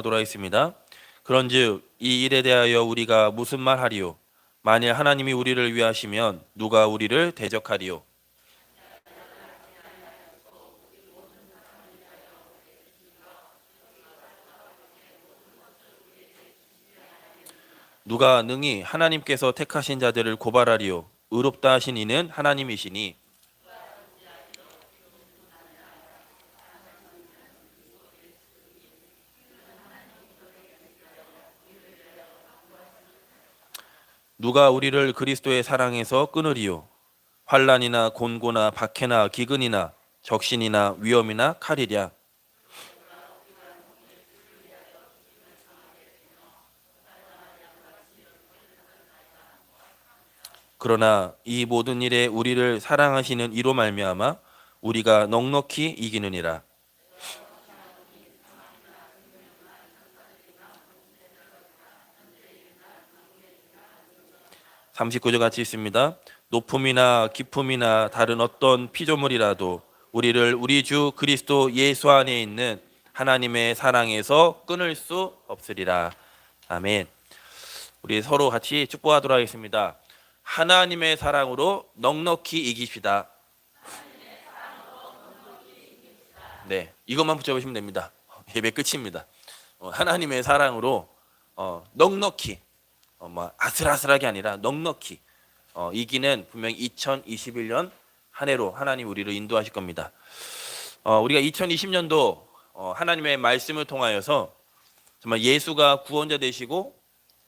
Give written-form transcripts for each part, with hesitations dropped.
돌아있습니다. 그런즉 이 일에 대하여 우리가 무슨 말하리요? 만일 하나님이 우리를 위하시면 누가 우리를 대적하리요? 누가 능히 하나님께서 택하신 자들을 고발하리요? 의롭다 하신 이는 하나님이시니. 누가 우리를 그리스도의 사랑에서 끊으리요? 환난이나 곤고나 박해나 기근이나 적신이나 위험이나 칼이랴. 그러나 이 모든 일에 우리를 사랑하시는 이로 말미암아 우리가 넉넉히 이기느니라. 39절 같이 있습니다. 높음이나 깊음이나 다른 어떤 피조물이라도 우리를 우리 주 그리스도 예수 안에 있는 하나님의 사랑에서 끊을 수 없으리라. 아멘. 우리 서로 같이 축복하도록 하겠습니다. 하나님의 사랑으로 넉넉히 이깁시다. 네, 이것만 붙잡으시면 됩니다. 예배 끝입니다. 하나님의 사랑으로 넉넉히 뭐 아슬아슬하게 아니라 넉넉히 이기는 분명히 2021년 한 해로 하나님 우리를 인도하실 겁니다. 우리가 2020년도 하나님의 말씀을 통하여서 정말 예수가 구원자 되시고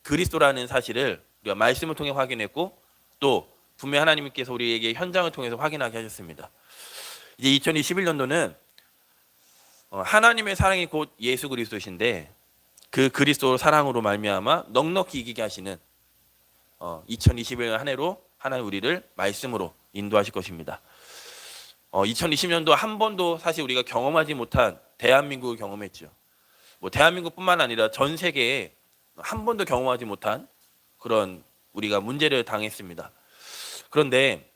그리스도라는 사실을 우리가 말씀을 통해 확인했고, 또 분명히 하나님께서 우리에게 현장을 통해서 확인하게 하셨습니다. 이제 2021년도는 하나님의 사랑이 곧 예수 그리스도신데 그 그리스도 사랑으로 말미암아 넉넉히 이기게 하시는 2021년 한 해로 하나님 우리를 말씀으로 인도하실 것입니다. 2020년도 한 번도 사실 우리가 경험하지 못한 대한민국을 경험했죠. 뭐 대한민국뿐만 아니라 전 세계에 한 번도 경험하지 못한 그런 우리가 문제를 당했습니다. 그런데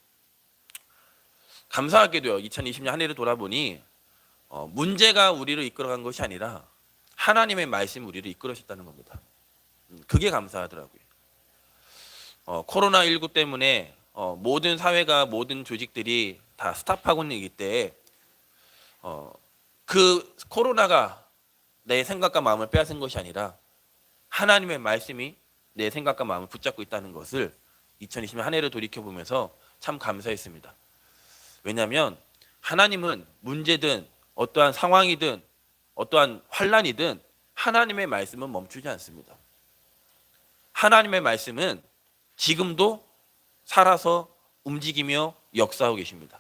감사하게도요, 2020년 한 해를 돌아보니 문제가 우리를 이끌어간 것이 아니라 하나님의 말씀이 우리를 이끌으셨다는 겁니다. 그게 감사하더라고요. 코로나19 때문에 모든 사회가 모든 조직들이 다 스탑하고 있는 이때 그 코로나가 내 생각과 마음을 빼앗은 것이 아니라 하나님의 말씀이 내 생각과 마음을 붙잡고 있다는 것을 2020년 한 해를 돌이켜보면서 참 감사했습니다. 왜냐하면 하나님은 문제든 어떠한 상황이든 어떠한 환난이든 하나님의 말씀은 멈추지 않습니다. 하나님의 말씀은 지금도 살아서 움직이며 역사하고 계십니다.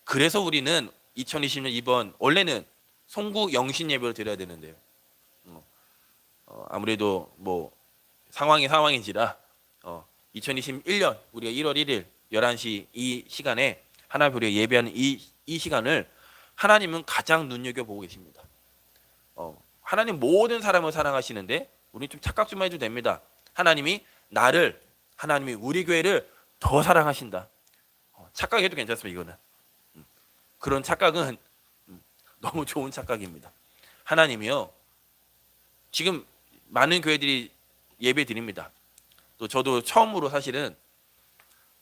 그래서 우리는 2020년 이번 원래는 송구 영신 예배를 드려야 되는데요. 아무래도 뭐 상황인지라 2021년 우리가 1월 1일 11시 이 시간에 하나님 우리가 예배하는 이 시간을 하나님은 가장 눈여겨보고 계십니다. 하나님 모든 사람을 사랑하시는데 우리 좀 착각 좀 해도 됩니다. 하나님이 우리 교회를 더 사랑하신다. 착각해도 괜찮습니다. 이거는 그런 착각은 너무 좋은 착각입니다. 하나님이요, 지금 많은 교회들이 예배 드립니다. 또 저도 처음으로 사실은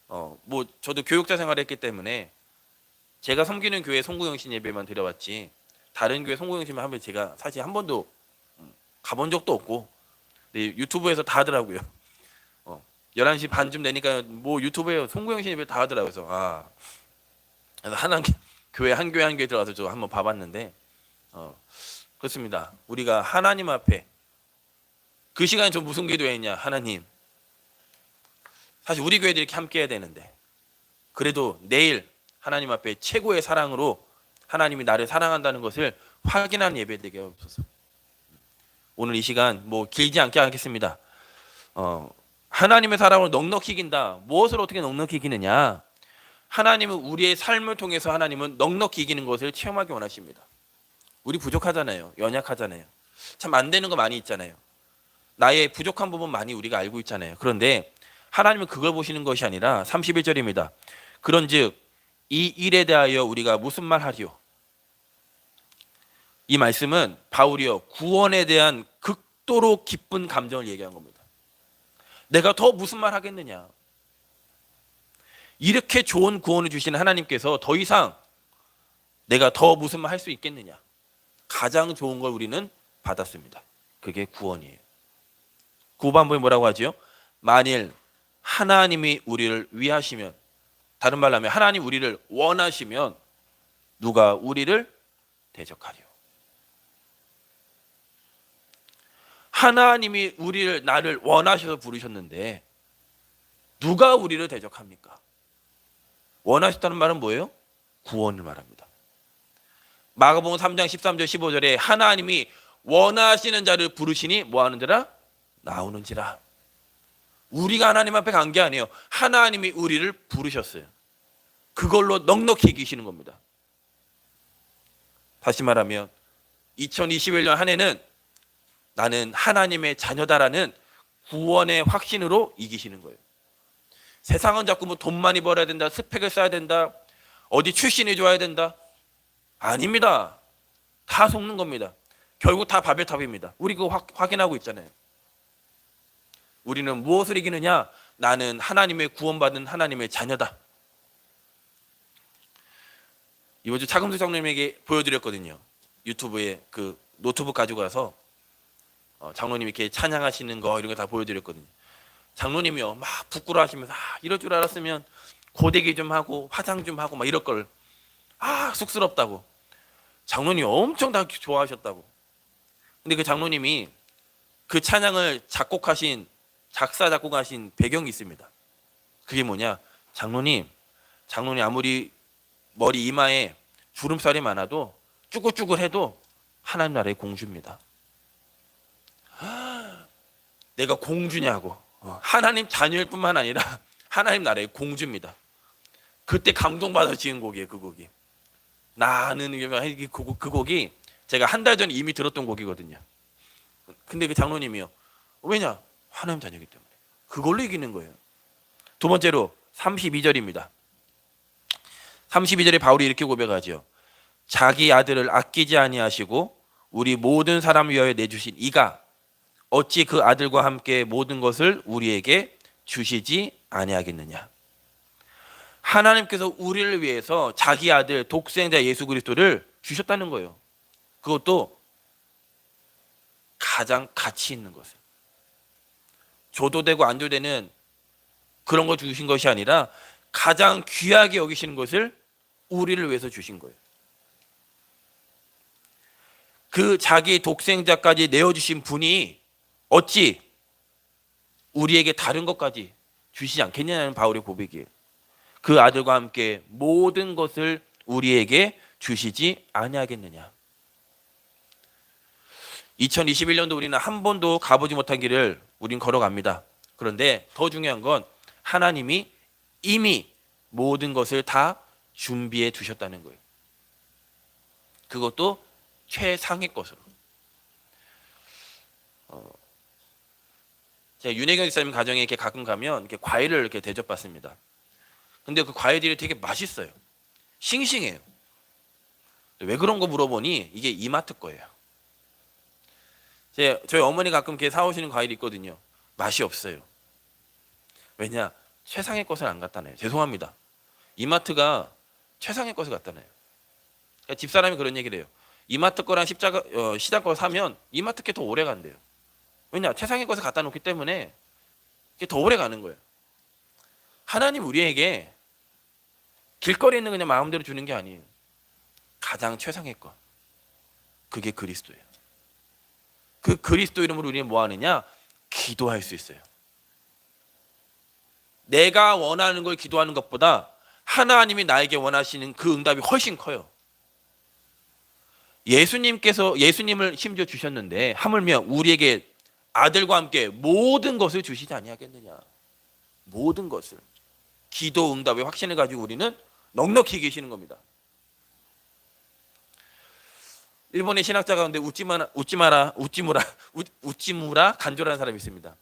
뭐 저도 교육자 생활을 했기 때문에 제가 섬기는 교회 송구영신 예배만 드려봤지 다른 교회 송구영신만 하면 제가 사실 한 번도 가본 적도 없고, 유튜브에서 다 하더라고요. 11시 반쯤 되니까 뭐 유튜브에 송구영신 예배 다 하더라고요. 그래서 교회 한 교회 들어가서 저 한번 봐봤는데 그렇습니다. 우리가 하나님 앞에 그 시간에 저 무슨 기도했냐, 하나님 사실 우리 교회들이 이렇게 함께 해야 되는데 그래도 내일 하나님 앞에 최고의 사랑으로 하나님이 나를 사랑한다는 것을 확인하는 예배 되게 하옵소서. 오늘 이 시간 뭐 길지 않게 하겠습니다. 하나님의 사랑으로 넉넉히 이긴다. 무엇을 어떻게 넉넉히 이기느냐? 하나님은 우리의 삶을 통해서 하나님은 넉넉히 이기는 것을 체험하기 원하십니다. 우리 부족하잖아요. 연약하잖아요. 참 안 되는 거 많이 있잖아요. 나의 부족한 부분 많이 우리가 알고 있잖아요. 그런데 하나님은 그걸 보시는 것이 아니라 31절입니다. 그런즉 이 일에 대하여 우리가 무슨 말 하리요? 이 말씀은 바울이요 구원에 대한 극도로 기쁜 감정을 얘기한 겁니다. 내가 더 무슨 말 하겠느냐. 이렇게 좋은 구원을 주시는 하나님께서 더 이상 내가 더 무슨 말 할 수 있겠느냐. 가장 좋은 걸 우리는 받았습니다. 그게 구원이에요. 후반부에 뭐라고 하죠? 만일 하나님이 우리를 위하시면, 다른 말로 하면 하나님 우리를 원하시면 누가 우리를 대적하리요. 하나님이 우리를, 나를 원하셔서 부르셨는데 누가 우리를 대적합니까? 원하셨다는 말은 뭐예요? 구원을 말합니다. 마가복음 3장 13절 15절에 하나님이 원하시는 자를 부르시니 뭐하는지라? 나오는지라. 우리가 하나님 앞에 간 게 아니에요. 하나님이 우리를 부르셨어요. 그걸로 넉넉히 이기시는 겁니다. 다시 말하면 2021년 한 해는 나는 하나님의 자녀다라는 구원의 확신으로 이기시는 거예요. 세상은 자꾸 뭐 돈 많이 벌어야 된다, 스펙을 쌓아야 된다, 어디 출신이 좋아야 된다. 아닙니다. 다 속는 겁니다. 결국 다 바벨탑입니다. 우리 그거 확인하고 있잖아요. 우리는 무엇을 이기느냐? 나는 하나님의 구원받은 하나님의 자녀다. 이번 주 차금수 장로님에게 보여드렸거든요. 유튜브에 그 노트북 가지고 가서 장로님 이렇게 찬양하시는 거 이런 거 다 보여드렸거든요. 장로님이요 막 부끄러워하시면서 이럴 줄 알았으면 고데기 좀 하고 화장 좀 하고 막 이럴 걸. 쑥스럽다고. 장로님이 엄청 다 좋아하셨다고. 근데 그 장로님이 그 찬양을 작곡하신, 작사 작곡하신 배경이 있습니다. 그게 뭐냐? 장로님 아무리 머리 이마에 주름살이 많아도 쭈글쭈글해도 하나님 나라의 공주입니다. 내가 공주냐고. 하나님 자녀일 뿐만 아니라 하나님 나라의 공주입니다. 그때 감동받아 지은 곡이에요. 그 곡이. 나는 그 곡이 제가 한 달 전에 이미 들었던 곡이거든요. 근데 그 장로님이요. 왜냐? 하나님 자녀이기 때문에. 그걸로 이기는 거예요. 두 번째로 32절입니다. 32절에 바울이 이렇게 고백하죠. 자기 아들을 아끼지 아니하시고 우리 모든 사람 위하여 내주신 이가 어찌 그 아들과 함께 모든 것을 우리에게 주시지 아니하겠느냐. 하나님께서 우리를 위해서 자기 아들 독생자 예수 그리스도를 주셨다는 거예요. 그것도 가장 가치 있는 것을. 줘도 되고 안 줘도 되는 그런 거 주신 것이 아니라 가장 귀하게 여기시는 것을 우리를 위해서 주신 거예요. 그 자기 독생자까지 내어주신 분이 어찌 우리에게 다른 것까지 주시지 않겠냐는 바울의 고백이에요. 그 아들과 함께 모든 것을 우리에게 주시지 아니하겠느냐. 2021년도 우리는 한 번도 가보지 못한 길을 우린 걸어갑니다. 그런데 더 중요한 건 하나님이 이미 모든 것을 다 준비해 두셨다는 거예요. 그것도 최상의 것으로. 제가 윤혜경 집사님 가정에 이렇게 가끔 가면 이렇게 과일을 이렇게 대접받습니다. 근데 그 과일들이 되게 맛있어요. 싱싱해요. 왜 그런 거 물어보니 이게 이마트 거예요. 저희 어머니 가끔 이렇게 사오시는 과일이 있거든요. 맛이 없어요. 왜냐? 최상의 것을 안 갖다 놔요. 죄송합니다. 이마트가 최상의 것을 갖다 놔요. 그러니까 집사람이 그런 얘기를 해요. 이마트 거랑 시장 거 사면 이마트 게 더 오래 간대요. 왜냐? 최상의 것을 갖다 놓기 때문에 이게 더 오래 가는 거예요. 하나님 우리에게 길거리에 있는 그냥 마음대로 주는 게 아니에요. 가장 최상의 것. 그게 그리스도예요. 그 그리스도 이름으로 우리는 뭐 하느냐? 기도할 수 있어요. 내가 원하는 걸 기도하는 것보다 하나님이 나에게 원하시는 그 응답이 훨씬 커요. 예수님을 심지어 주셨는데 하물며 우리에게 아들과 함께 모든 것을 주시지 아니하겠느냐. 모든 것을. 기도 응답의 확신을 가지고 우리는 넉넉히 계시는 겁니다. 일본의 신학자 가운데 우찌무라 간조라는 사람이 있습니다.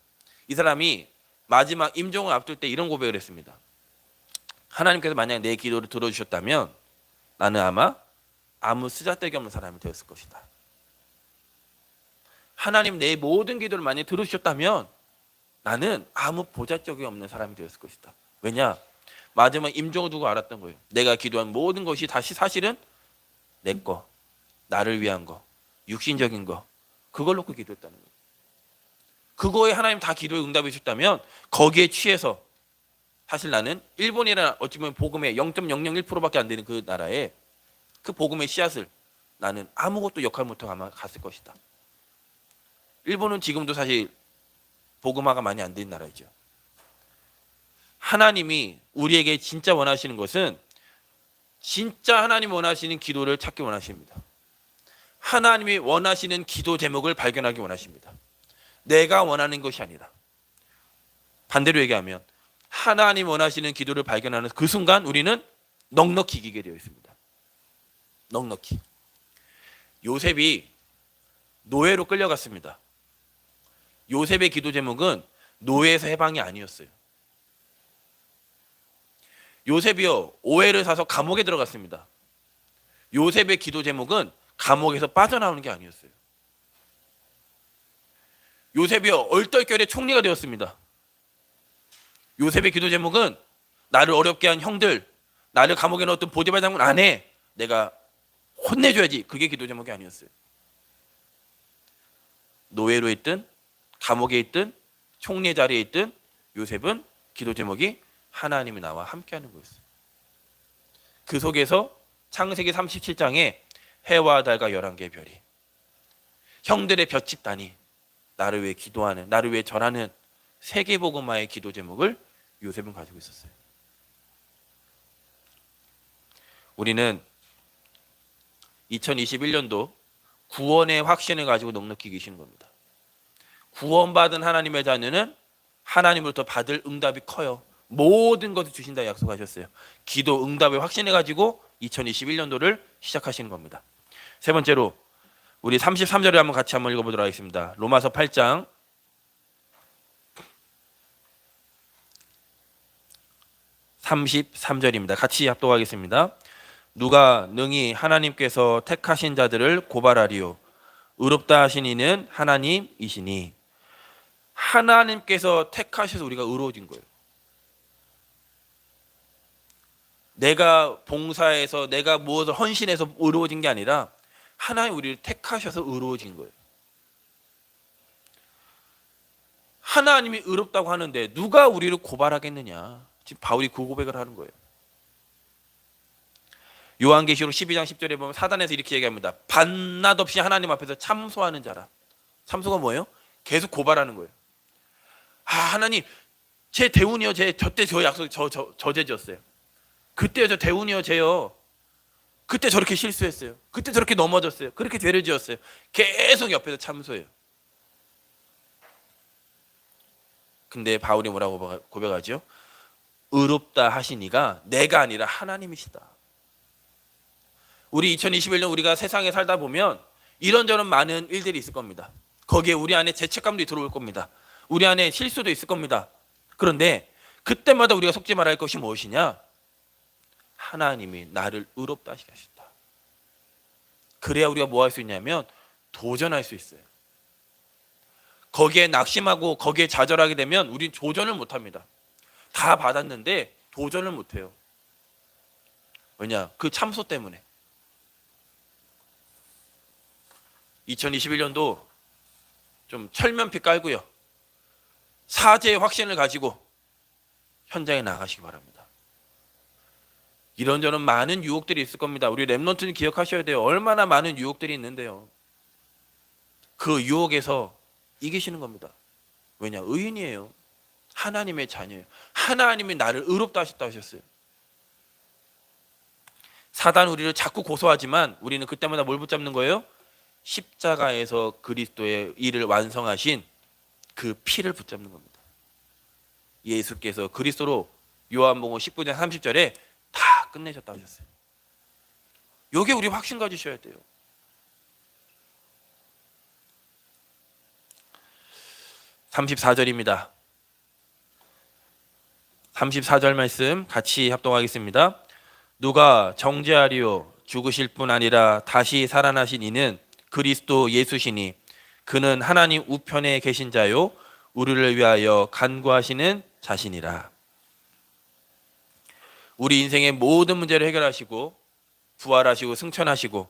이 사람이 마지막 임종을 앞둘 때 이런 고백을 했습니다. 하나님께서 만약 내 기도를 들어주셨다면 나는 아마 아무 쓰잘데기 없는 사람이 되었을 것이다. 하나님 내 모든 기도를 많이 들으셨다면 나는 아무 보잘적이 없는 사람이 되었을 것이다. 왜냐? 마지막 임종을 두고 알았던 거예요. 내가 기도한 모든 것이 다시 사실은 내 거, 나를 위한 거, 육신적인 거, 그걸 놓고 기도했다는 거예요. 그거에 하나님 다 기도에 응답해 주셨다면 거기에 취해서 사실 나는 일본이라는 어찌 보면 복음의 0.001%밖에 안 되는 그 나라에 그 복음의 씨앗을 나는 아무것도 역할 못하고 아마 갔을 것이다. 일본은 지금도 사실 복음화가 많이 안 된 나라이죠. 하나님이 우리에게 진짜 원하시는 것은 진짜 하나님 원하시는 기도를 찾기 원하십니다. 하나님이 원하시는 기도 제목을 발견하기 원하십니다. 내가 원하는 것이 아니라. 반대로 얘기하면 하나님 원하시는 기도를 발견하는 그 순간 우리는 넉넉히 이기게 되어 있습니다. 넉넉히. 요셉이 노예로 끌려갔습니다. 요셉의 기도 제목은 노예에서 해방이 아니었어요. 요셉이요, 오해를 사서 감옥에 들어갔습니다. 요셉의 기도 제목은 감옥에서 빠져나오는 게 아니었어요. 요셉이요, 얼떨결에 총리가 되었습니다. 요셉의 기도 제목은 나를 어렵게 한 형들, 나를 감옥에 넣었던 보디발 장군 아내, 내가 혼내줘야지. 그게 기도 제목이 아니었어요. 노예로 있든 감옥에 있든 총리의 자리에 있든 요셉은 기도 제목이 하나님이 나와 함께하는 거였어요. 그 속에서 창세기 37장에 해와 달과 11개의 별이 형들의 볕 집단이 나를 위해 기도하는, 나를 위해 절하는 세계복음화의 기도 제목을 요셉은 가지고 있었어요. 우리는 2021년도 구원의 확신을 가지고 넉넉히 계시는 겁니다. 구원받은 하나님의 자녀는 하나님으로부터 받을 응답이 커요. 모든 것을 주신다 약속하셨어요. 기도 응답의 확신을 가지고 2021년도를 시작하시는 겁니다. 세 번째로 우리 33절을 한번 같이 한번 읽어보도록 하겠습니다. 로마서 8장 33절입니다. 같이 합독하겠습니다. 누가 능히 하나님께서 택하신 자들을 고발하리요 의롭다 하신 이는 하나님이시니. 하나님께서 택하셔서 우리가 의로워진 거예요. 내가 봉사해서 내가 무엇을 헌신해서 의로워진 게 아니라 하나님 우리를 택하셔서 의로워진 거예요. 하나님이 의롭다고 하는데 누가 우리를 고발하겠느냐. 지금 바울이 그 고백을 하는 거예요. 요한계시록 12장 10절에 보면 사단에서 이렇게 얘기합니다. 반낮 없이 하나님 앞에서 참소하는 자라. 참소가 뭐예요? 계속 고발하는 거예요. 아, 하나님 제 대운이요, 저때 저 약속 저죄 지었어요. 그때요, 저 대운이요, 쟤요. 그때 저렇게 실수했어요. 그때 저렇게 넘어졌어요. 그렇게 죄를 지었어요. 계속 옆에서 참소해요. 근데 바울이 뭐라고 고백하죠? 의롭다 하시니가 내가 아니라 하나님이시다. 우리 2021년 우리가 세상에 살다 보면 이런저런 많은 일들이 있을 겁니다. 거기에 우리 안에 죄책감도 들어올 겁니다. 우리 안에 실수도 있을 겁니다. 그런데 그때마다 우리가 속지 말아야 할 것이 무엇이냐? 하나님이 나를 의롭다 하시겠다. 그래야 우리가 뭐 할 수 있냐면 도전할 수 있어요. 거기에 낙심하고 거기에 좌절하게 되면 우린 도전을 못합니다. 다 받았는데 도전을 못해요. 왜냐? 그 참소 때문에. 2021년도 좀 철면피 깔고요, 사죄의 확신을 가지고 현장에 나가시기 바랍니다. 이런저런 많은 유혹들이 있을 겁니다. 우리 렘넌트는 기억하셔야 돼요. 얼마나 많은 유혹들이 있는데요. 그 유혹에서 이기시는 겁니다. 왜냐? 의인이에요. 하나님의 자녀예요. 하나님이 나를 의롭다 하셨다 하셨어요. 사단 우리를 자꾸 고소하지만 우리는 그때마다 뭘 붙잡는 거예요? 십자가에서 그리스도의 일을 완성하신 그 피를 붙잡는 겁니다. 예수께서 그리스도로 요한복음 19장 30절에 다 끝내셨다 하셨어요. 여기에 우리 확신 가지셔야 돼요. (34절입니다) 34절 말씀 같이 합독하겠습니다. 누가 정죄하리요 죽으실 뿐 아니라 다시 살아나신 이는 그리스도 예수시니 그는 하나님 우편에 계신 자요 우리를 위하여 간구하시는 자신이라. 우리 인생의 모든 문제를 해결하시고 부활하시고 승천하시고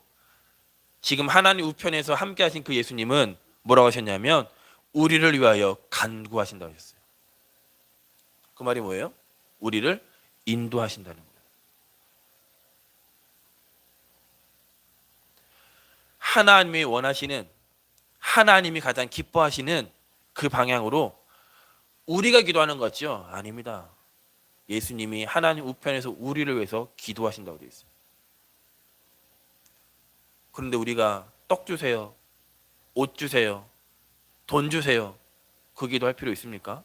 지금 하나님 우편에서 함께 하신 그 예수님은 뭐라고 하셨냐면 우리를 위하여 간구하신다고 하셨어요. 그 말이 뭐예요? 우리를 인도하신다는 거예요. 하나님이 원하시는, 하나님이 가장 기뻐하시는 그 방향으로 우리가 기도하는 것 같죠? 아닙니다. 예수님이 하나님 우편에서 우리를 위해서 기도하신다고 되어 있어요. 그런데 우리가 떡 주세요, 옷 주세요, 돈 주세요, 그 기도할 필요 있습니까?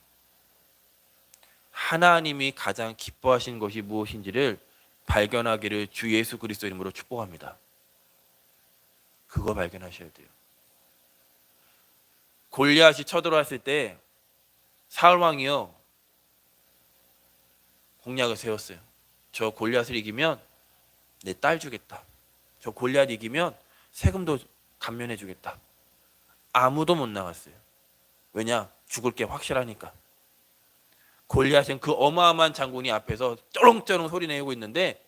하나님이 가장 기뻐하시는 것이 무엇인지를 발견하기를 주 예수 그리스도 이름으로 축복합니다. 그거 발견하셔야 돼요. 골리앗이 쳐들어왔을 때 사울 왕이요 공약을 세웠어요. 저 골리앗을 이기면 내 딸 주겠다. 저 골리앗 이기면 세금도 감면해 주겠다. 아무도 못 나갔어요. 왜냐? 죽을 게 확실하니까. 골리앗은 그 어마어마한 장군이 앞에서 쩌렁쩌렁 소리 내고 있는데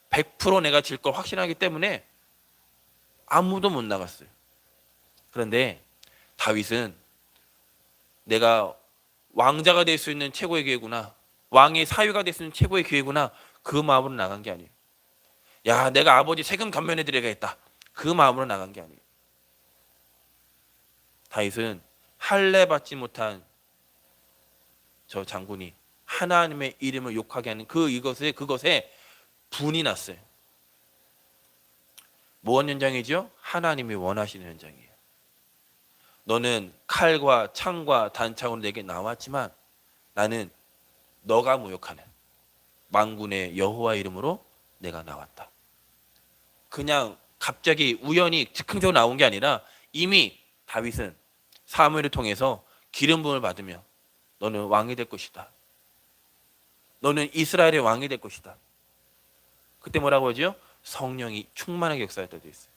100% 내가 질 걸 확신하기 때문에 아무도 못 나갔어요. 그런데 다윗은 내가 왕자가 될 수 있는 최고의 기회구나, 왕의 사위가 될 수 있는 최고의 기회구나, 그 마음으로 나간 게 아니에요. 야, 내가 아버지 세금 감면해 드려야겠다, 그 마음으로 나간 게 아니에요. 다윗은 할례 받지 못한 저 장군이 하나님의 이름을 욕하게 하는 그것에 분이 났어요. 무엇 현장이죠? 하나님이 원하시는 현장이에요. 너는 칼과 창과 단창으로 내게 나왔지만 나는 너가 모욕하는 만군의 여호와 이름으로 내가 나왔다. 그냥 갑자기 우연히 즉흥적으로 나온 게 아니라 이미 다윗은 사무엘을 통해서 기름 부음을 받으며 너는 왕이 될 것이다, 너는 이스라엘의 왕이 될 것이다. 그때 뭐라고 하죠? 성령이 충만하게 역사했다 되어 있어요.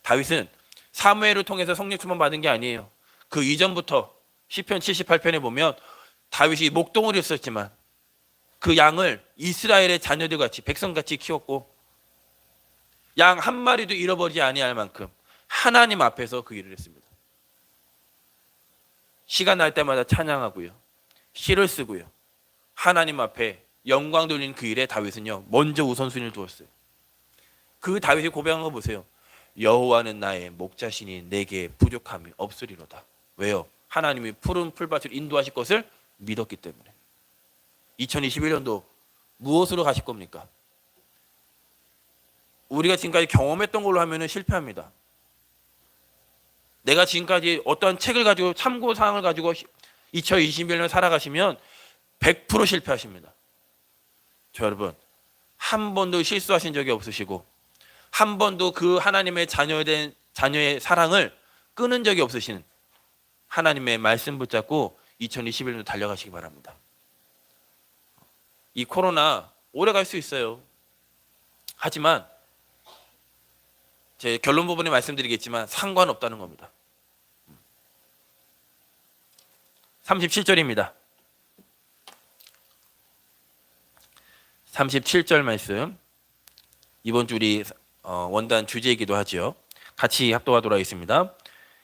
다윗은 사무엘을 통해서 성령 충만 받은 게 아니에요. 그 이전부터 시편 78편에 보면 다윗이 목동을 했었지만 그 양을 이스라엘의 자녀들 같이 백성같이 키웠고 양 한 마리도 잃어버리지 아니할 만큼 하나님 앞에서 그 일을 했습니다. 시간 날 때마다 찬양하고요, 시를 쓰고요, 하나님 앞에 영광 돌리는 그 일에 다윗은요 먼저 우선순위를 두었어요. 그 다윗이 고백한 거 보세요. 여호와는 나의 목자시니 내게 부족함이 없으리로다. 왜요? 하나님이 푸른 풀밭을 인도하실 것을 믿었기 때문에. 2021년도 무엇으로 가실 겁니까? 우리가 지금까지 경험했던 걸로 하면 실패합니다. 내가 지금까지 어떠한 책을 가지고 참고사항을 가지고 2021년 살아가시면 100% 실패하십니다. 저 여러분, 한 번도 실수하신 적이 없으시고 한 번도 그 하나님의 자녀의 사랑을 끊은 적이 없으신 하나님의 말씀 붙잡고 2021년도 달려가시기 바랍니다. 이 코로나 오래 갈 수 있어요. 하지만 제 결론 부분에 말씀드리겠지만 상관없다는 겁니다. 37절입니다. 37절 말씀, 이번 주 우리 원단 주제이기도 하죠. 같이 합독하도록 하겠습니다.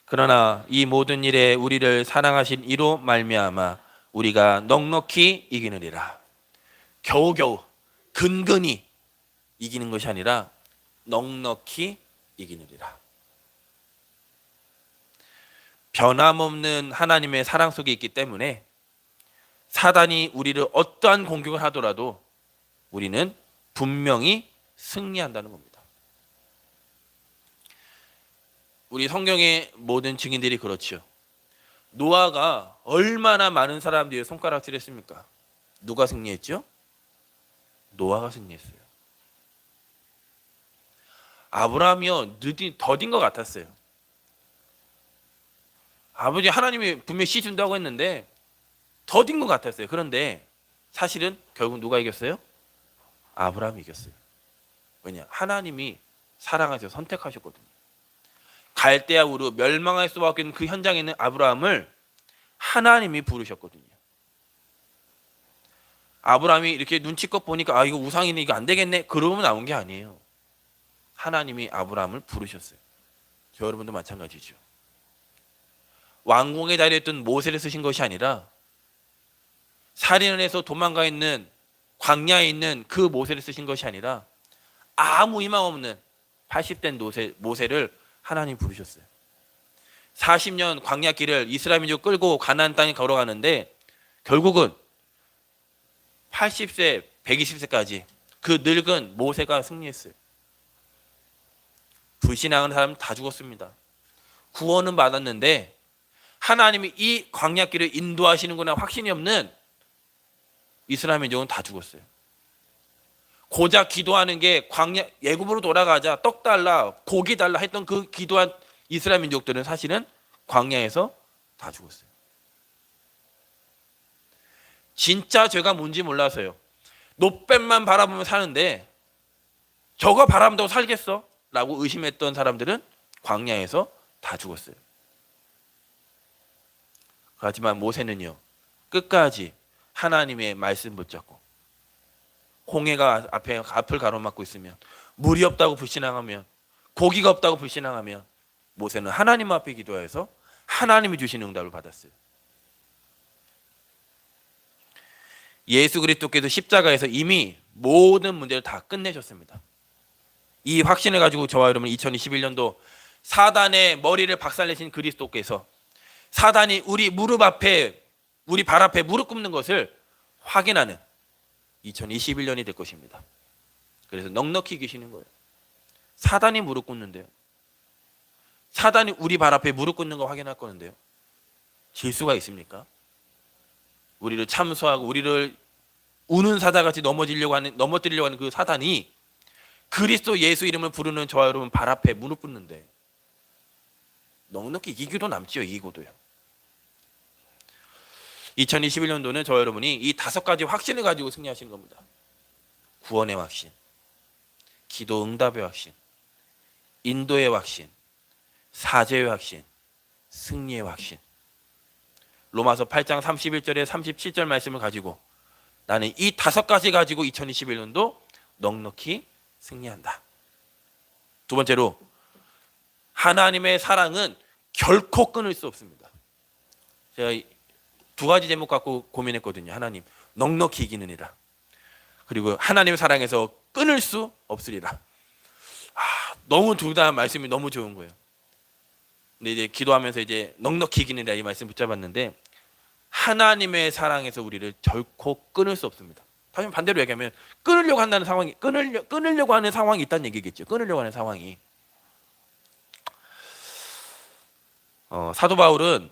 그러나 이 모든 일에 우리를 사랑하신 이로 말미암아 우리가 넉넉히 이기느니라. 겨우겨우 근근히 이기는 것이 아니라 넉넉히 이기느니라. 변함없는 하나님의 사랑 속에 있기 때문에 사단이 우리를 어떠한 공격을 하더라도 우리는 분명히 승리한다는 겁니다. 우리 성경의 모든 증인들이 그렇죠. 노아가 얼마나 많은 사람들이 손가락질했습니까? 누가 승리했죠? 노아가 승리했어요. 아브라함이요 더딘 것 같았어요. 아버지 하나님이 분명히 씨 준다고 했는데 더딘 것 같았어요. 그런데 사실은 결국 누가 이겼어요? 아브라함이 이겼어요. 왜냐? 하나님이 사랑하셔서 선택하셨거든요. 갈대아 우르 멸망할 수밖에 없는 그 현장에 있는 아브라함을 하나님이 부르셨거든요. 아브라함이 이렇게 눈치껏 보니까 아 이거 우상이네 이거 안 되겠네 그러면 나온 게 아니에요. 하나님이 아브라함을 부르셨어요. 저 여러분도 마찬가지죠. 왕궁의 자리에 있던 모세를 쓰신 것이 아니라 살인을 해서 도망가 있는 광야에 있는 그 모세를 쓰신 것이 아니라 아무 희망 없는 80된 모세를 하나님 부르셨어요. 40년 광야 길을 이스라엘 민족 끌고 가나안 땅에 걸어가는데 결국은 80세, 120세까지 그 늙은 모세가 승리했어요. 불신앙하는 사람 다 죽었습니다. 구원은 받았는데 하나님이 이 광야 길을 인도하시는구나 확신이 없는 이스라엘 민족은 다 죽었어요. 고작 기도하는 게 광야 애굽으로 돌아가자 떡 달라 고기 달라 했던 그 기도한 이스라엘 민족들은 사실은 광야에서 다 죽었어요. 진짜 죄가 뭔지 몰라서요. 노뱀만 바라보면 사는데 저거 바라본다고 살겠어? 라고 의심했던 사람들은 광야에서 다 죽었어요. 하지만 모세는요. 끝까지 하나님의 말씀 붙잡고 홍해가 앞을 가로막고 있으면 물이 없다고 불신앙하면 고기가 없다고 불신앙하면 모세는 하나님 앞에 기도해서 하나님이 주신 응답을 받았어요. 예수 그리스도께서 십자가에서 이미 모든 문제를 다 끝내셨습니다. 이 확신을 가지고 저와 여러분 2021년도 사단의 머리를 박살내신 그리스도께서 사단이 우리 발 앞에 무릎 꿇는 것을 확인하는 2021년이 될 것입니다. 그래서 넉넉히 계시는 거예요. 사단이 무릎 꿇는데요. 사단이 우리 발 앞에 무릎 꿇는 거 확인할 거는데요. 질 수가 있습니까? 우리를 참소하고 우리를 우는 사자같이 넘어뜨리려고 하는 그 사단이 그리스도 예수 이름을 부르는 저와 여러분 발 앞에 무릎 꿇는데 넉넉히 이기고도 남지요. 이기고도요. 2021년도는 저와 여러분이 이 5가지 확신을 가지고 승리하시는 겁니다. 구원의 확신, 기도 응답의 확신, 인도의 확신, 사죄의 확신, 승리의 확신. 로마서 8장 31절에 37절 말씀을 가지고 나는 이 5가지 가지고 2021년도 넉넉히 승리한다. 두 번째로 하나님의 사랑은 결코 끊을 수 없습니다. 제가 2가지 제목 갖고 고민했거든요. 하나님 넉넉히 이기느니라. 그리고 하나님의 사랑에서 끊을 수 없으리라. 너무 둘 다 말씀이 너무 좋은 거예요. 근데 이제 기도하면서 이제 넉넉히 이기느니라 이 말씀 붙잡았는데 하나님의 사랑에서 우리를 결코 끊을 수 없습니다. 다시 반대로 얘기하면 끊으려고 하는 상황이 있다는 얘기겠죠. 끊으려고 하는 상황이. 사도 바울은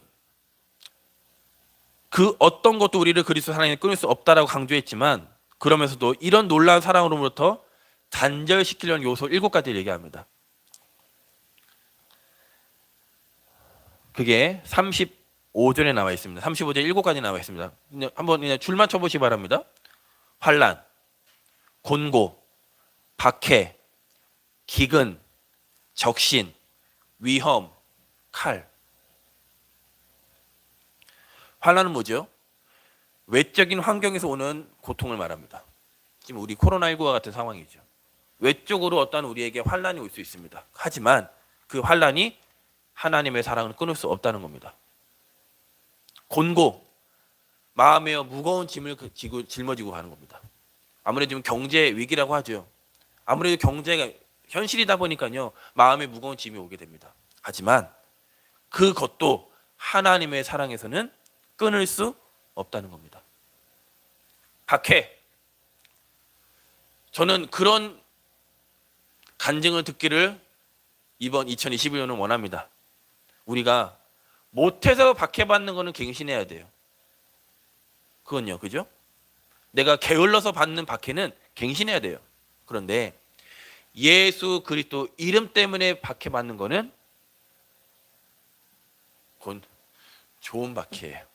그 어떤 것도 우리를 그리스도 사랑에 끊을 수 없다라고 강조했지만 그러면서도 이런 놀라운 사랑으로부터 단절시키려는 요소 7가지를 얘기합니다. 그게 35절에 나와 있습니다. 35절 7가지 나와 있습니다. 한번 그냥 줄 맞춰 보시기 바랍니다. 환난, 곤고, 박해, 기근, 적신, 위험, 칼. 환난은 뭐죠? 외적인 환경에서 오는 고통을 말합니다. 지금 우리 코로나19와 같은 상황이죠. 외적으로 어떤 우리에게 환난이 올 수 있습니다. 하지만 그 환난이 하나님의 사랑을 끊을 수 없다는 겁니다. 곤고, 마음에 무거운 짐을 짊어지고 가는 겁니다. 아무래도 지금 경제 위기라고 하죠. 아무래도 경제가 현실이다 보니까요. 마음에 무거운 짐이 오게 됩니다. 하지만 그것도 하나님의 사랑에서는 끊을 수 없다는 겁니다. 박해. 저는 그런 간증을 듣기를 이번 2021년은 원합니다. 우리가 못해서 박해받는 거는 갱신해야 돼요. 그건요, 그죠? 내가 게을러서 받는 박해는 갱신해야 돼요. 그런데 예수 그리스도 이름 때문에 박해받는 거는 그건 좋은 박해예요.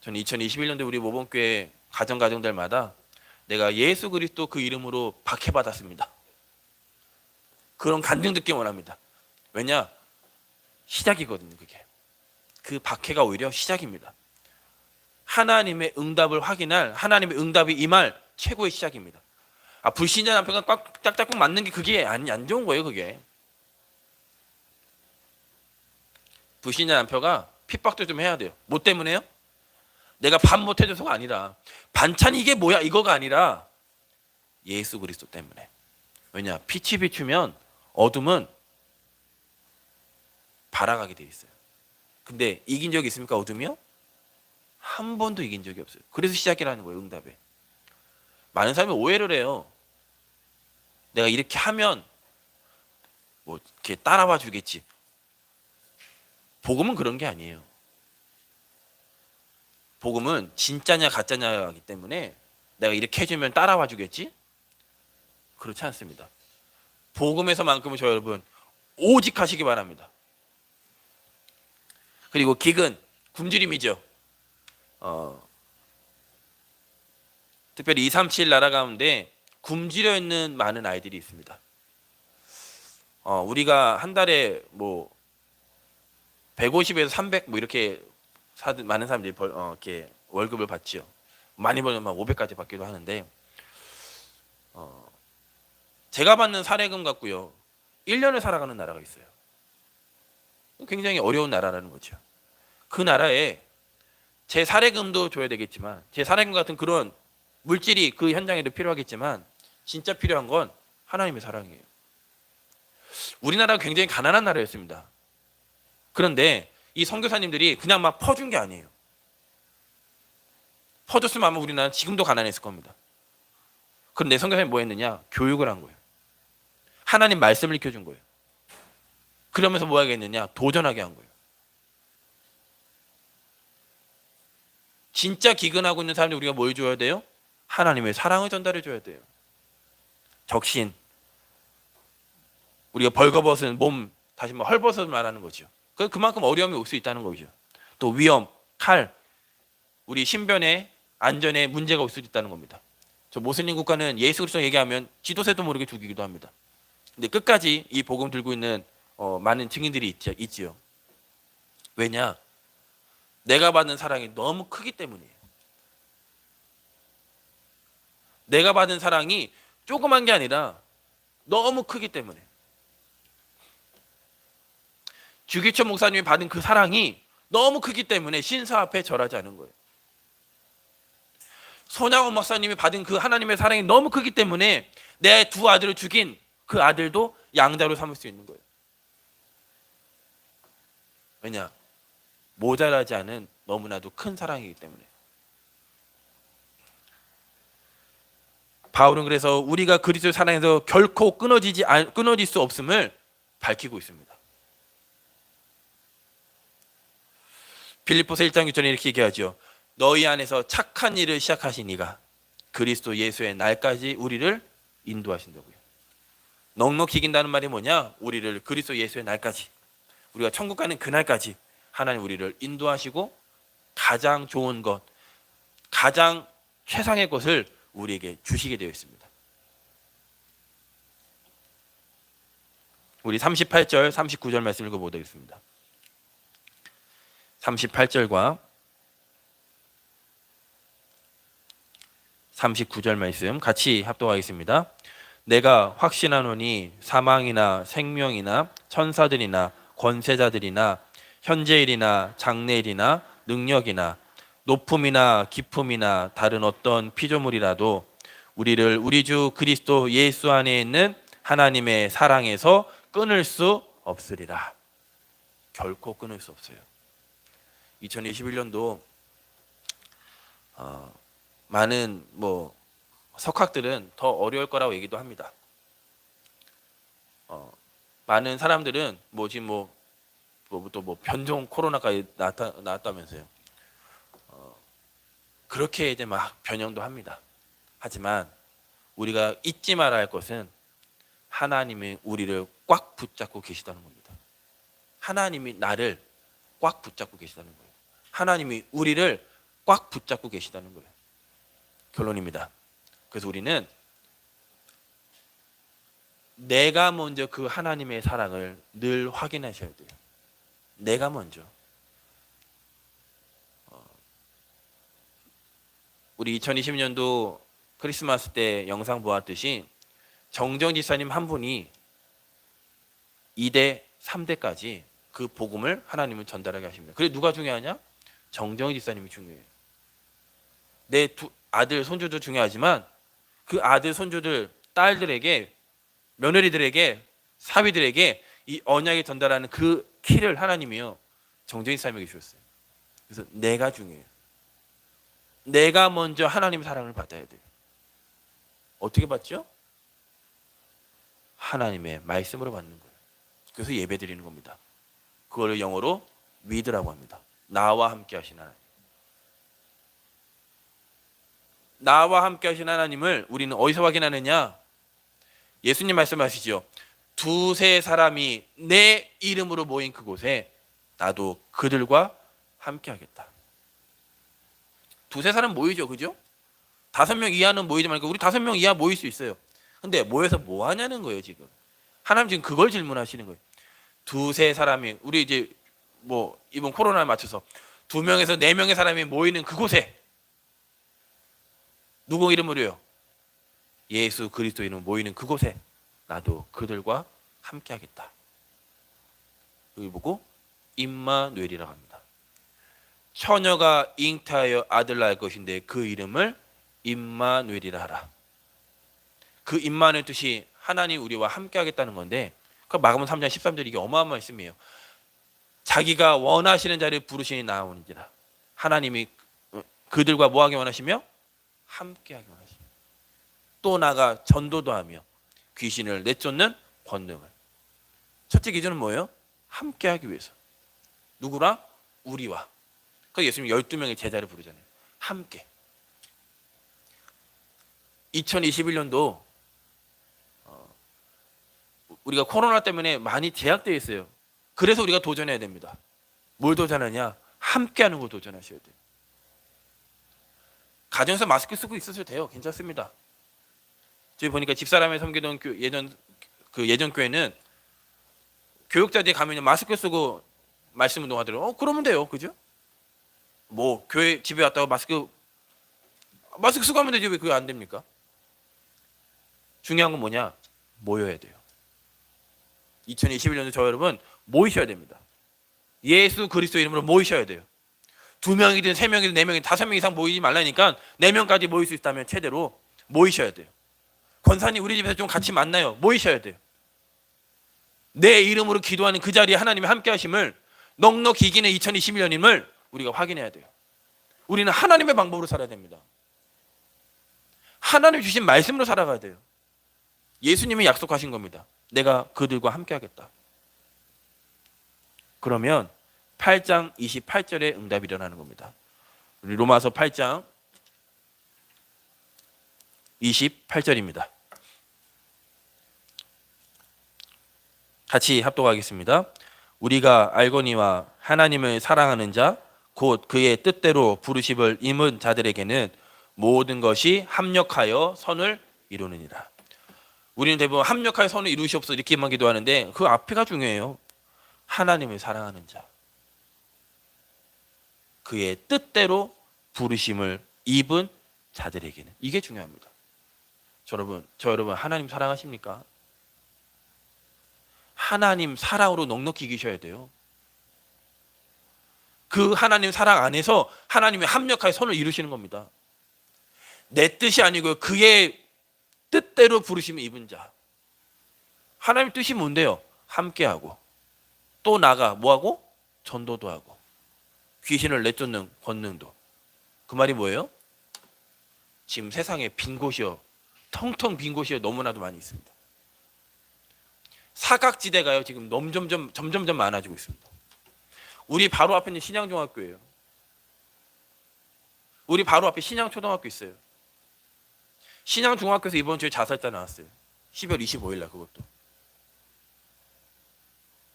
저는 2021년도에 우리 모범교회 가정들마다 내가 예수 그리스도 그 이름으로 박해받았습니다. 그런 간증 듣기 원합니다. 왜냐? 시작이거든요. 그게. 그 박해가 오히려 시작입니다. 하나님의 응답을 확인할, 하나님의 응답이 임할 최고의 시작입니다. 불신자 남편과 꽉 짝짝꿍 맞는 게 그게 안 좋은 거예요. 그게. 불신자 남편가 핍박도 좀 해야 돼요. 뭐 때문에요? 내가 밥 못 해줘서가 아니라, 반찬 이게 뭐야 이거가 아니라 예수 그리스도 때문에. 왜냐? 빛이 비추면 어둠은 발아가게 돼 있어요. 근데 이긴 적이 있습니까? 어둠이요? 한 번도 이긴 적이 없어요. 그래서 시작이라는 거예요. 응답에. 많은 사람이 오해를 해요. 내가 이렇게 하면 뭐 이렇게 따라와 주겠지. 복음은 그런 게 아니에요. 복음은 진짜냐 가짜냐이기 때문에 내가 이렇게 해주면 따라와 주겠지? 그렇지 않습니다. 복음에서만큼은 저 여러분 오직 하시기 바랍니다. 그리고 기근, 굶주림이죠. 특별히 237 나라 가운데 굶주려 있는 많은 아이들이 있습니다. 우리가 한 달에 뭐 150에서 300 뭐 이렇게 많은 사람들이 이렇게 월급을 받지요. 많이 벌면 500까지 받기도 하는데, 제가 받는 사례금 갖고요 1년을 살아가는 나라가 있어요. 굉장히 어려운 나라라는 거죠. 그 나라에 제 사례금도 줘야 되겠지만, 제 사례금 같은 그런 물질이 그 현장에도 필요하겠지만, 진짜 필요한 건 하나님의 사랑이에요. 우리나라가 굉장히 가난한 나라였습니다. 그런데 이 선교사님들이 그냥 막 퍼준 게 아니에요. 퍼줬으면 아마 우리나라는 지금도 가난했을 겁니다. 그런데 선교사님이 뭐 했느냐? 교육을 한 거예요. 하나님 말씀을 익혀준 거예요. 그러면서 뭐 하겠느냐? 도전하게 한 거예요. 진짜 기근하고 있는 사람들 우리가 뭘 줘야 돼요? 하나님의 사랑을 전달해 줘야 돼요. 적신, 우리가 벌거벗은 몸, 다시 헐벗을 말하는 거죠. 그만큼 어려움이 올 수 있다는 거죠. 또 위험, 칼, 우리 신변에 안전에 문제가 올 수 있다는 겁니다. 저 모슬림 국가는 예수 그리스도 얘기하면 지도새도 모르게 죽이기도 합니다. 근데 끝까지 이 복음 들고 있는 많은 증인들이 있지요. 왜냐? 내가 받는 사랑이 너무 크기 때문이에요. 내가 받은 사랑이 조그만 게 아니라 너무 크기 때문에. 주기철 목사님이 받은 그 사랑이 너무 크기 때문에 신사 앞에 절하지 않은 거예요. 손양원 목사님이 받은 그 하나님의 사랑이 너무 크기 때문에 내 두 아들을 죽인 그 아들도 양자로 삼을 수 있는 거예요. 왜냐? 모자라지 않은 너무나도 큰 사랑이기 때문에. 바울은 그래서 우리가 그리스도의 사랑에서 결코 끊어질 수 없음을 밝히고 있습니다. 빌립보서 1장 6절에 이렇게 얘기하죠. 너희 안에서 착한 일을 시작하신 이가 그리스도 예수의 날까지 우리를 인도하신다고요. 넉넉히 이긴다는 말이 뭐냐? 우리를 그리스도 예수의 날까지, 우리가 천국 가는 그날까지 하나님 우리를 인도하시고 가장 좋은 것, 가장 최상의 것을 우리에게 주시게 되어 있습니다. 우리 38절, 39절 말씀 읽어보겠습니다. 38절과 39절 말씀 같이 합독하겠습니다. 내가 확신하노니 사망이나 생명이나 천사들이나 권세자들이나 현재일이나 장래일이나 능력이나 높음이나 깊음이나 다른 어떤 피조물이라도 우리를 우리 주 그리스도 예수 안에 있는 하나님의 사랑에서 끊을 수 없으리라. 결코 끊을 수 없어요. 2021년도 많은 석학들은 더 어려울 거라고 얘기도 합니다. 많은 사람들은 지금 또 변종 코로나까지 나왔다면서요. 그렇게 이제 막 변형도 합니다. 하지만 우리가 잊지 말아야 할 것은 하나님이 우리를 꽉 붙잡고 계시다는 겁니다. 하나님이 나를 꽉 붙잡고 계시다는 거예요. 하나님이 우리를 꽉 붙잡고 계시다는 거예요. 결론입니다. 그래서 우리는 내가 먼저 그 하나님의 사랑을 늘 확인하셔야 돼요. 내가 먼저. 우리 2020년도 크리스마스 때 영상 보았듯이 정정 집사님 한 분이 2대, 3대까지 그 복음을 하나님은 전달하게 하십니다. 그래 누가 중요하냐? 정정 집사님이 중요해요. 내 두 아들, 손주도 중요하지만 그 아들, 손주들, 딸들에게, 며느리들에게, 사위들에게 이 언약을 전달하는 그 키를 하나님이요 정정 집사님에게 주셨어요. 그래서 내가 중요해요. 내가 먼저 하나님의 사랑을 받아야 돼요. 어떻게 받죠? 하나님의 말씀으로 받는 거예요. 그래서 예배 드리는 겁니다. 그걸 영어로 with라고 합니다. 나와 함께 하신 하나님. 나와 함께 하신 하나님을 우리는 어디서 확인하느냐? 예수님 말씀하시죠. 두세 사람이 내 이름으로 모인 그곳에 나도 그들과 함께 하겠다. 두세 사람 모이죠, 그죠? 5명 이하는 모이지 말고 우리 5명 이하 모일 수 있어요. 근데 모여서 뭐 하냐는 거예요, 지금. 하나님 지금 그걸 질문하시는 거예요. 두세 사람이 우리 이제 뭐 이번 코로나에 맞춰서 2명에서 4명의 사람이 모이는 그곳에 누구 이름으로요? 예수 그리스도 이름으로 모이는 그곳에 나도 그들과 함께 하겠다. 여기 보고 임마누엘이라고 합니다. 처녀가 잉태하여 아들 낳을 것인데 그 이름을 임마누엘이라 하라. 그 임마누엘 뜻이 하나님 우리와 함께 하겠다는 건데 그 마가복음 3장 13절 이게 어마어마한 말씀이에요. 자기가 원하시는 자를 부르시니 나오는지라. 하나님이 그들과 뭐하게 원하시며 함께하게 원하시며 또 나가 전도도 하며 귀신을 내쫓는 권능을. 첫째 기준은 뭐예요? 함께하기 위해서. 누구랑? 우리와. 그래서 예수님 12명의 제자를 부르잖아요. 함께. 2021년도 우리가 코로나 때문에 많이 제약되어 있어요. 그래서 우리가 도전해야 됩니다. 뭘 도전하냐? 함께하는 걸 도전하셔야 돼요. 가정에서 마스크 쓰고 있어도 돼요. 괜찮습니다. 저희 보니까 집사람이 섬기던 예전 교회는 교육자들이 가면 마스크 쓰고 말씀 운동하더라고요. 그러면 돼요. 그죠? 뭐 교회 집에 왔다가 마스크 쓰고 하면 되지 왜 그게 안 됩니까? 중요한 건 뭐냐? 모여야 돼요. 2021년도 저 여러분 모이셔야 됩니다. 예수 그리스도 이름으로 모이셔야 돼요. 2명이든 3명이든 4명이든 5명 이상 모이지 말라니까 4명까지 모일 수 있다면 최대로 모이셔야 돼요. 권사님 우리 집에서 좀 같이 만나요. 모이셔야 돼요. 내 이름으로 기도하는 그 자리에 하나님이 함께 하심을 넉넉히 이기는 2021년임을 우리가 확인해야 돼요. 우리는 하나님의 방법으로 살아야 됩니다. 하나님 주신 말씀으로 살아가야 돼요. 예수님이 약속하신 겁니다. 내가 그들과 함께 하겠다. 그러면 8장 28절에 응답이 일어나는 겁니다. 우리 로마서 8장 28절입니다. 같이 합독하겠습니다. 우리가 알거니와 하나님을 사랑하는 자 곧 그의 뜻대로 부르심을 입은 자들에게는 모든 것이 합력하여 선을 이루느니라. 우리는 대부분 합력하여 선을 이루시옵소서 이렇게만 기도하는데 그 앞에가 중요해요. 하나님을 사랑하는 자 그의 뜻대로 부르심을 입은 자들에게는 이게 중요합니다. 저 여러분 하나님 사랑하십니까? 하나님 사랑으로 넉넉히 이기셔야 돼요. 그 하나님 사랑 안에서 하나님의 합력하여 선을 이루시는 겁니다. 내 뜻이 아니고 그의 뜻대로 부르심을 입은 자. 하나님 뜻이 뭔데요? 함께하고 또 나가 뭐하고? 전도도 하고 귀신을 내쫓는 권능도. 그 말이 뭐예요? 지금 세상에 빈 곳이요 텅텅 빈 곳이 너무나도 많이 있습니다. 사각지대가요 지금 점점점 많아지고 있습니다. 우리 바로 앞에 있는 신양중학교예요. 우리 바로 앞에 신양초등학교 있어요. 신양중학교에서 이번 주에 자살자 나왔어요. 12월 25일 날 그것도.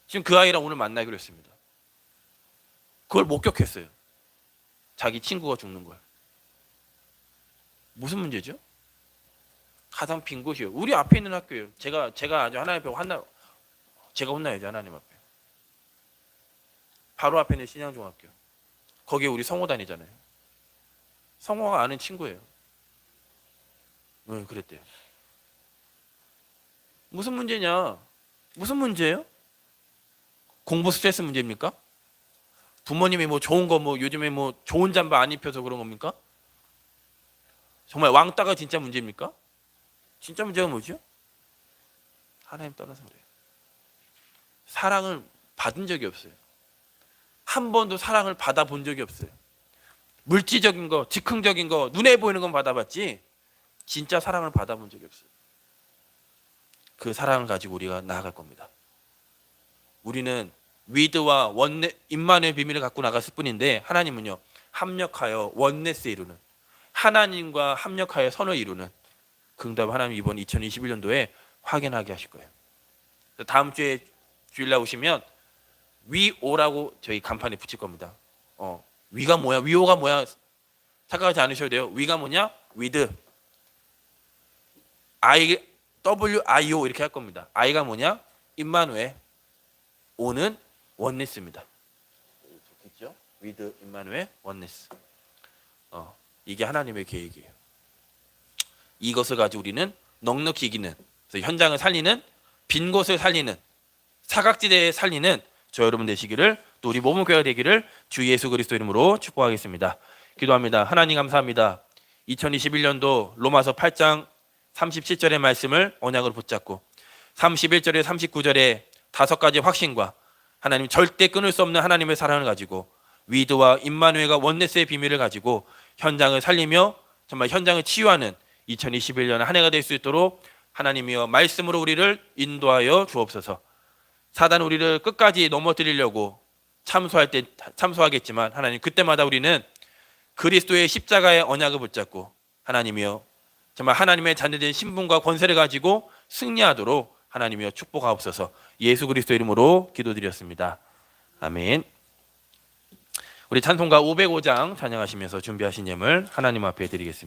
지금 그 아이랑 오늘 만나기로 했습니다. 그걸 목격했어요. 자기 친구가 죽는 걸. 무슨 문제죠? 가장 빈 곳이에요. 우리 앞에 있는 학교예요. 제가 아주 하나님 앞에 제가 혼나야죠, 하나님 앞에. 바로 앞에 있는 신양중학교. 거기에 우리 성호 다니잖아요. 성호가 아는 친구예요. 응, 그랬대요. 무슨 문제냐? 무슨 문제예요? 공부 스트레스 문제입니까? 부모님이 뭐 좋은 거 뭐 요즘에 뭐 좋은 잠바 안 입혀서 그런 겁니까? 정말 왕따가 진짜 문제입니까? 진짜 문제가 뭐죠? 하나님 떠나서 그래요. 사랑을 받은 적이 없어요. 한 번도 사랑을 받아본 적이 없어요. 물질적인 거, 즉흥적인 거, 눈에 보이는 건 받아봤지 진짜 사랑을 받아본 적이 없어요. 그 사랑을 가지고 우리가 나아갈 겁니다. 우리는 위드와 임마누엘 비밀을 갖고 나갔을 뿐인데 하나님은요, 합력하여 원네스 이루는, 하나님과 합력하여 선을 이루는 그 응답을 하나님 이번 2021년도에 확인하게 하실 거예요. 다음 주에 주일날 오시면 위오라고 저희 간판에 붙일 겁니다. 위가 뭐야? 위오가 뭐야? 착각하지 않으셔도 돼요. 위가 뭐냐? with WIO 이렇게 할 겁니다. I가 뭐냐? 임마누엘. O는 원네스입니다. 좋겠죠? with 임마누엘 원네스. 이게 하나님의 계획이에요. 이것을 가지고 우리는 넉넉히 이기는, 그래서 현장을 살리는, 빈 곳을 살리는, 사각지대에 살리는 저 여러분 되시기를, 또 우리 몸은 교회가 되기를 주 예수 그리스도 이름으로 축복하겠습니다. 기도합니다. 하나님 감사합니다. 2021년도 로마서 8장 37절의 말씀을 언약으로 붙잡고 31절에 39절에 5가지 확신과 하나님 절대 끊을 수 없는 하나님의 사랑을 가지고 위드와 임마누엘과 원네스의 비밀을 가지고 현장을 살리며 정말 현장을 치유하는 2021년 한 해가 될 수 있도록 하나님이여 말씀으로 우리를 인도하여 주옵소서. 사단 우리를 끝까지 넘어뜨리려고 참소할 때 참소하겠지만 하나님 그때마다 우리는 그리스도의 십자가의 언약을 붙잡고 하나님이여 정말 하나님의 자녀된 신분과 권세를 가지고 승리하도록 하나님이여 축복하옵소서. 예수 그리스도 이름으로 기도드렸습니다. 아멘. 우리 찬송가 505장 찬양하시면서 준비하신 예물 하나님 앞에 드리겠습니다.